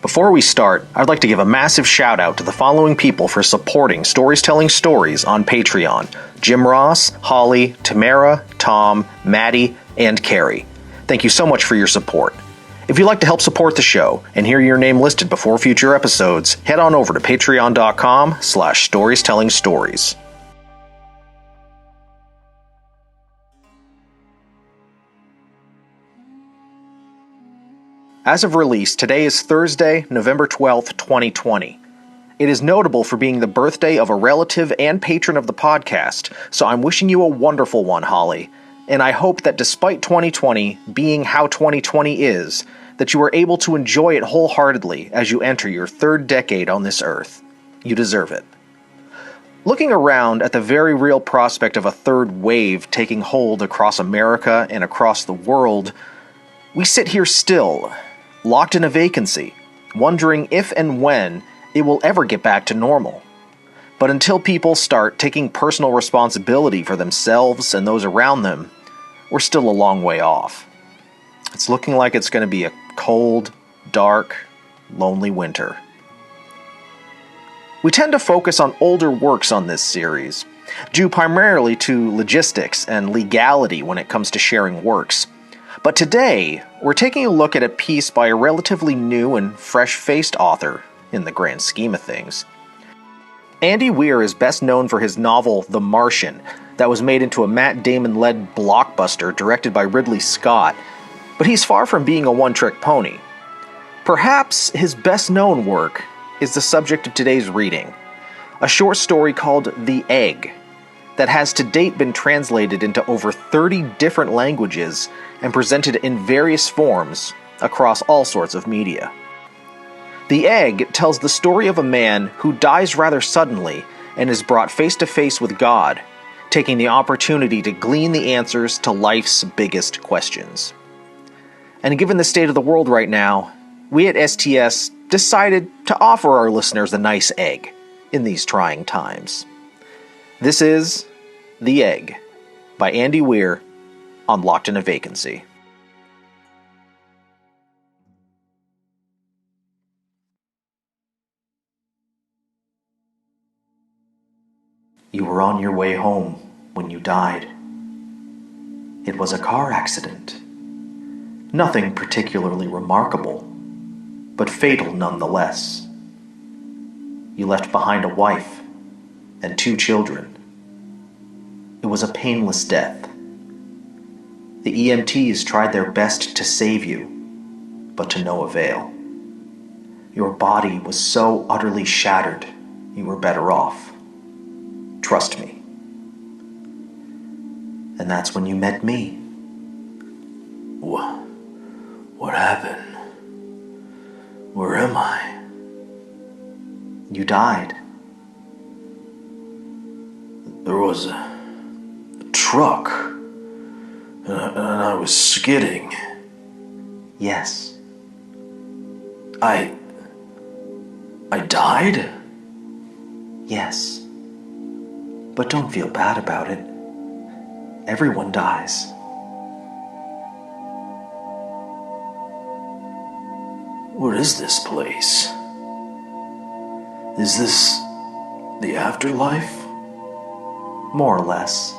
Before we start, I'd like to give a massive shout out to the following people for supporting Stories Telling Stories on Patreon: Jim Ross, Holly, Tamara, Tom, Maddy, and Carrie. Thank you so much for your support. If you'd like to help support the show and hear your name listed before future episodes, head on over to patreon.com/storiestelling-stories. As of release, today is Thursday, November 12th, 2020. It is notable for being the birthday of a relative and patron of the podcast, so I'm wishing you a wonderful one, Holly. And I hope that despite 2020 being how 2020 is, that you are able to enjoy it wholeheartedly as you enter your third decade on this earth. You deserve it. Looking around at the very real prospect of a third wave taking hold across America and across the world, we sit here still, locked in a vacancy, wondering if and when it will ever get back to normal. But until people start taking personal responsibility for themselves and those around them, we're still a long way off. It's looking like it's going to be a cold, dark, lonely winter. We tend to focus on older works on this series, due primarily to logistics and legality when it comes to sharing works. But today, we're taking a look at a piece by a relatively new and fresh-faced author, in the grand scheme of things. Andy Weir is best known for his novel The Martian, that was made into a Matt Damon-led blockbuster directed by Ridley Scott, but he's far from being a one-trick pony. Perhaps his best-known work is the subject of today's reading, a short story called The Egg, that has to date been translated into over 30 different languages and presented in various forms across all sorts of media. The Egg tells the story of a man who dies rather suddenly and is brought face to face with God, taking the opportunity to glean the answers to life's biggest questions. And given the state of the world right now, we at STS decided to offer our listeners a nice egg in these trying times. This is The Egg by Andy Weir on Locked in a Vacancy. You were on your way home when you died. It was a car accident. Nothing particularly remarkable, but fatal nonetheless. You left behind a wife and 2 children. It was a painless death. The EMTs tried their best to save you, but to no avail. Your body was so utterly shattered, you were better off. Trust me. And that's when you met me. What happened? Where am I? You died. There was a truck, and I was skidding. Yes. I died? Yes. But don't feel bad about it. Everyone dies. What is this place? Is this the afterlife? More or less.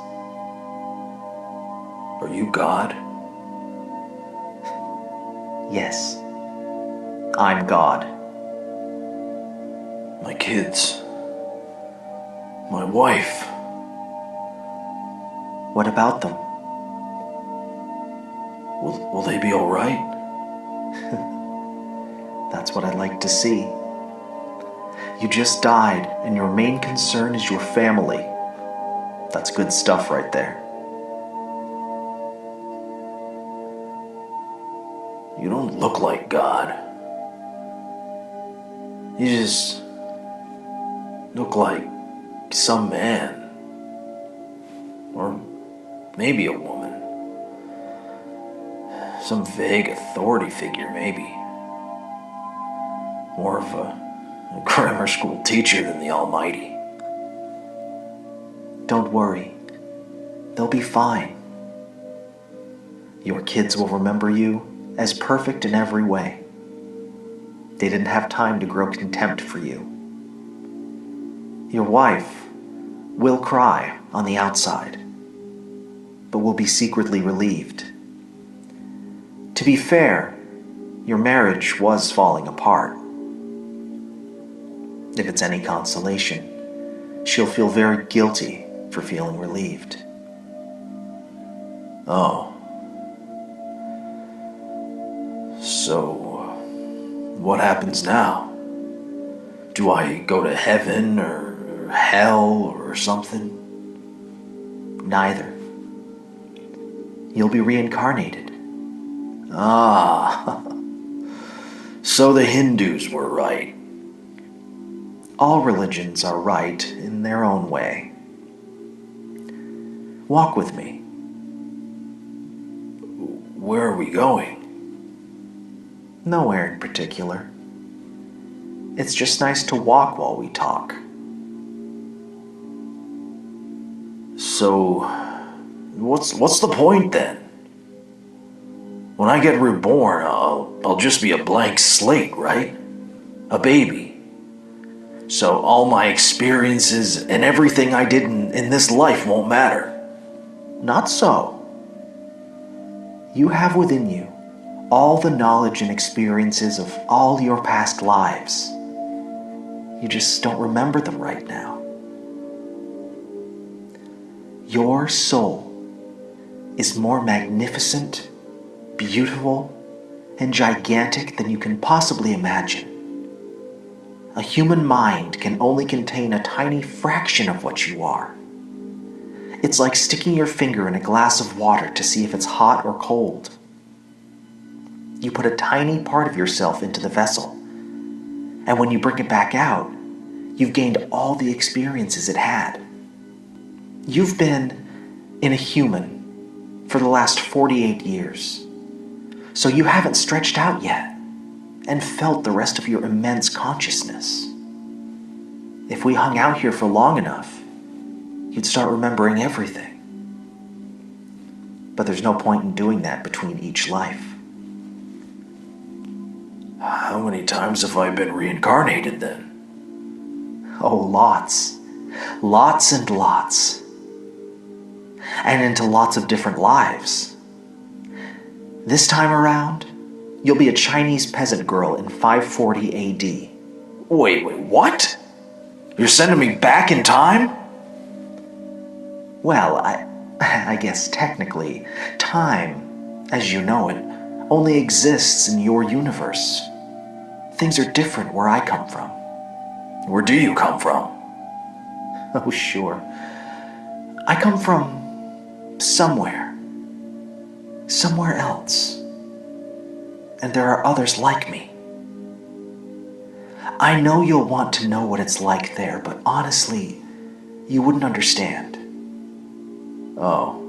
Are you God? Yes. I'm God. My kids. My wife. What about them? Will they be all right? That's what I'd like to see. You just died, and your main concern is your family. That's good stuff right there. You don't look like God. You just look like some man. Or maybe a woman. Some vague authority figure, maybe. More of a grammar school teacher than the Almighty. Don't worry. They'll be fine. Your kids will remember you as perfect in every way. They didn't have time to grow contempt for you. Your wife will cry on the outside, but will be secretly relieved. To be fair, your marriage was falling apart. If it's any consolation, she'll feel very guilty for feeling relieved. Oh. So, what happens now? Do I go to heaven or hell or something? Neither. You'll be reincarnated. Ah. So the Hindus were right. All religions are right in their own way. Walk with me. Where are we going? Nowhere in particular. It's just nice to walk while we talk. So, what's the point then? When I get reborn, I'll just be a blank slate, right? A baby. So all my experiences and everything I did in this life won't matter. Not so. You have within you all the knowledge and experiences of all your past lives. You just don't remember them right now. Your soul is more magnificent, beautiful, and gigantic than you can possibly imagine. A human mind can only contain a tiny fraction of what you are. It's like sticking your finger in a glass of water to see if it's hot or cold. You put a tiny part of yourself into the vessel, and when you bring it back out, you've gained all the experiences it had. You've been in a human for the last 48 years, so you haven't stretched out yet and felt the rest of your immense consciousness. If we hung out here for long enough, you'd start remembering everything. But there's no point in doing that between each life. How many times have I been reincarnated then? Oh, lots. Lots and lots. And into lots of different lives. This time around, you'll be a Chinese peasant girl in 540 AD. Wait, what? You're sending me back in time? Well, I guess technically, time, as you know it, only exists in your universe. Things are different where I come from. Where do you come from? Oh, sure. I come from somewhere. Somewhere else. And there are others like me. I know you'll want to know what it's like there, but honestly, you wouldn't understand. Oh.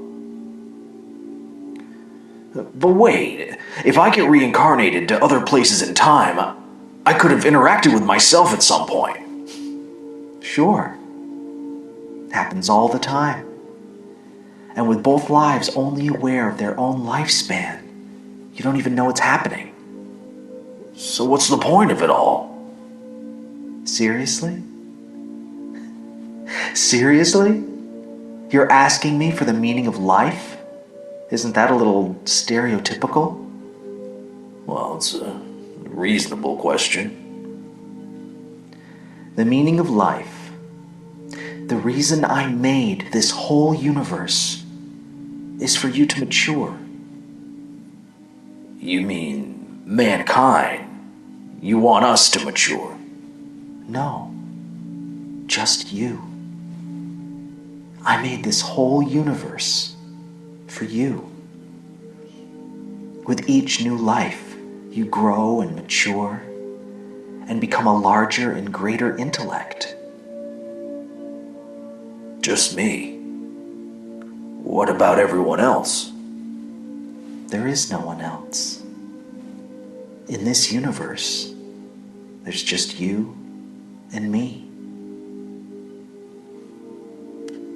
But wait, if I get reincarnated to other places in time, I could have interacted with myself at some point. Sure. Happens all the time. And with both lives only aware of their own lifespan, you don't even know it's happening. So what's the point of it all? Seriously? Seriously? You're asking me for the meaning of life? Isn't that a little stereotypical? Well, it's a reasonable question. The meaning of life, the reason I made this whole universe, is for you to mature. You mean mankind? You want us to mature? No, just you. I made this whole universe for you. With each new life, you grow and mature and become a larger and greater intellect. Just me? What about everyone else? There is no one else. In this universe, there's just you and me.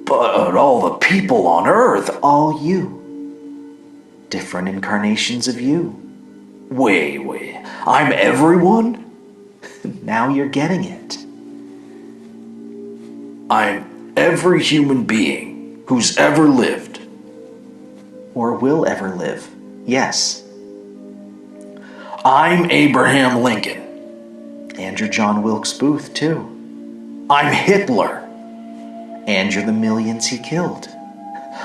But all the people on Earth... All you. Different incarnations of you. Wait, I'm everyone? Now you're getting it. I'm every human being who's ever lived. Or will ever live. Yes. I'm Abraham Lincoln. And you're John Wilkes Booth, too. I'm Hitler. And you're the millions he killed.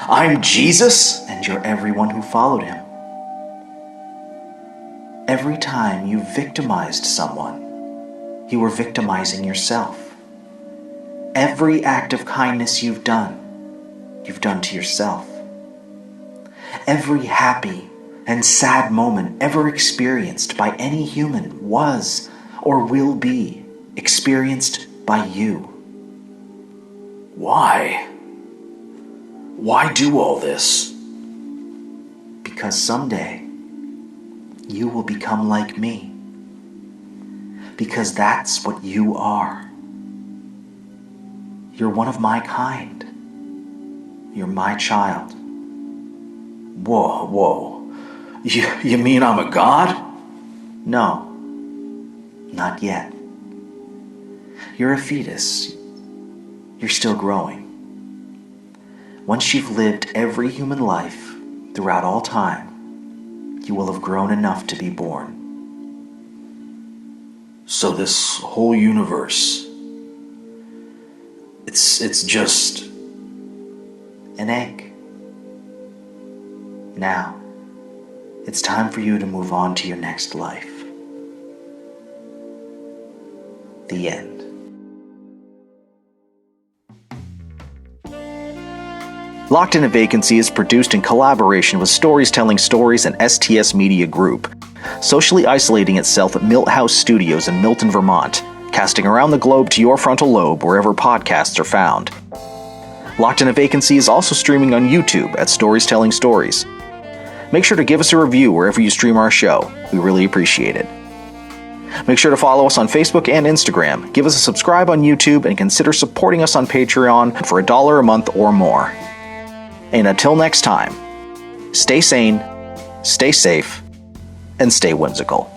I'm Jesus. And you're everyone who followed him. Every time you victimized someone, you were victimizing yourself. Every act of kindness you've done to yourself. Every happy and sad moment ever experienced by any human was or will be experienced by you. Why? Why do all this? Because someday you will become like me. Because that's what you are. You're one of my kind. You're my child. Whoa. You mean I'm a god? No, not yet. You're a fetus. You're still growing. Once you've lived every human life throughout all time, you will have grown enough to be born. So this whole universe, it's just an egg. Now, it's time for you to move on to your next life. The end. Locked in a Vacancy is produced in collaboration with Stories Telling Stories and STS Media Group, socially isolating itself at Milt House Studios in Milton, Vermont, casting around the globe to your frontal lobe wherever podcasts are found. Locked in a Vacancy is also streaming on YouTube at Stories Telling Stories. Make sure to give us a review wherever you stream our show. We really appreciate it. Make sure to follow us on Facebook and Instagram, give us a subscribe on YouTube, and consider supporting us on Patreon for $1 a month or more. And until next time, stay sane, stay safe, and stay whimsical.